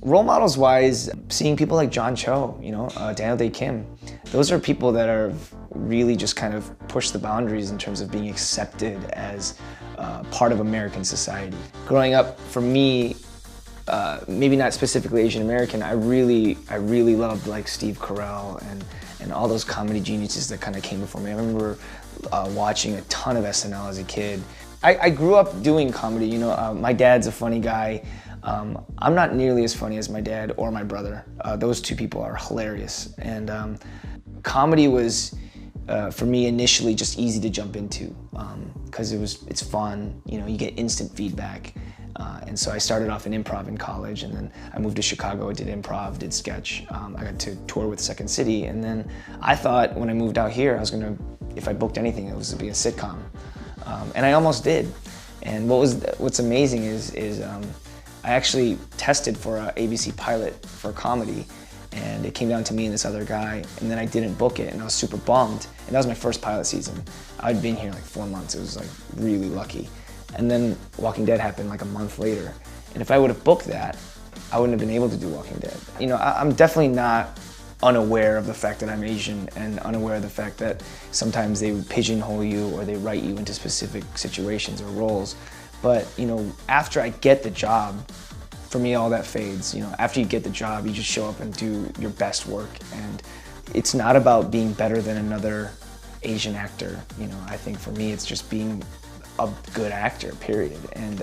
Role models wise, seeing people like John Cho, Daniel Day Kim, those are people that are really just kind of push the boundaries in terms of being accepted as part of American society. Growing up, for me, maybe not specifically Asian American, I really loved like Steve Carell and all those comedy geniuses that kind of came before me. I remember watching a ton of SNL as a kid. I grew up doing comedy, my dad's a funny guy. I'm not nearly as funny as my dad or my brother. Those two people are hilarious. And comedy was, for me, initially just easy to jump into because it's fun, you get instant feedback. And so I started off in improv in college, and then I moved to Chicago, did improv, did sketch. I got to tour with Second City, and then I thought when I moved out here, if I booked anything, it was to be a sitcom. And I almost did. And what's amazing is I actually tested for an ABC pilot for comedy, and it came down to me and this other guy, and then I didn't book it, and I was super bummed. And that was my first pilot season. I'd been here like 4 months. It was like really lucky. And then Walking Dead happened like a month later. And if I would have booked that, I wouldn't have been able to do Walking Dead. I'm definitely not unaware of the fact that I'm Asian and unaware of the fact that sometimes they pigeonhole you or they write you into specific situations or roles. But, after I get the job, for me, all that fades. After you get the job, you just show up and do your best work. And it's not about being better than another Asian actor. I think for me, it's just being a good actor, period. And,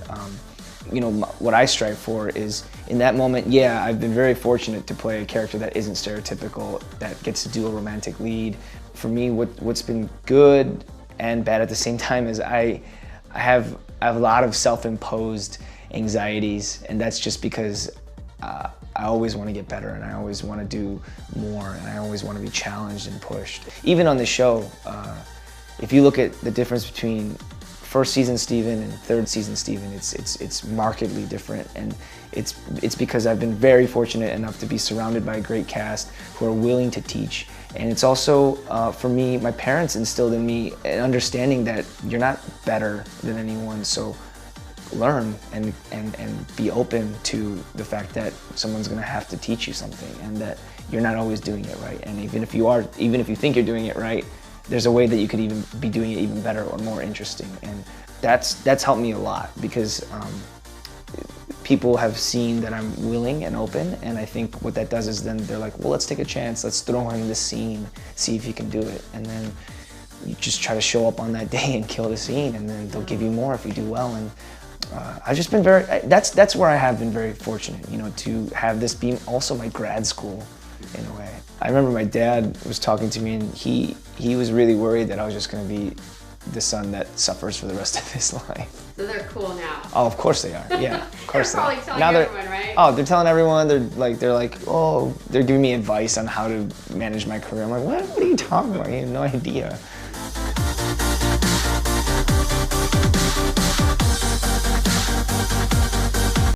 what I strive for is, in that moment, yeah, I've been very fortunate to play a character that isn't stereotypical, that gets to do a romantic lead. For me, what's been good and bad at the same time is I have a lot of self-imposed anxieties, and that's just because I always want to get better, and I always want to do more, and I always want to be challenged and pushed. Even on the show, if you look at the difference between first season Steven and third season Steven, it's markedly different, and it's because I've been very fortunate enough to be surrounded by a great cast who are willing to teach. And it's also, for me, my parents instilled in me an understanding that you're not better than anyone, so learn and be open to the fact that someone's gonna have to teach you something, and that you're not always doing it right. And even if you think you're doing it right, there's a way that you could even be doing it even better or more interesting. And that's helped me a lot, because people have seen that I'm willing and open, and I think what that does is then they're like, well, let's take a chance, let's throw him in this scene, see if he can do it. And then you just try to show up on that day and kill the scene, and then they'll give you more if you do well. And I've just been that's where I have been very fortunate, to have this be also my grad school in a way. I remember my dad was talking to me, and he was really worried that I was just gonna be the son that suffers for the rest of his life. So they're cool now. Oh, of course they are. Yeah, of course they're probably telling now everyone, right? Oh, they're telling everyone. They're like, oh, they're giving me advice on how to manage my career. I'm like, what are you talking about? You have no idea.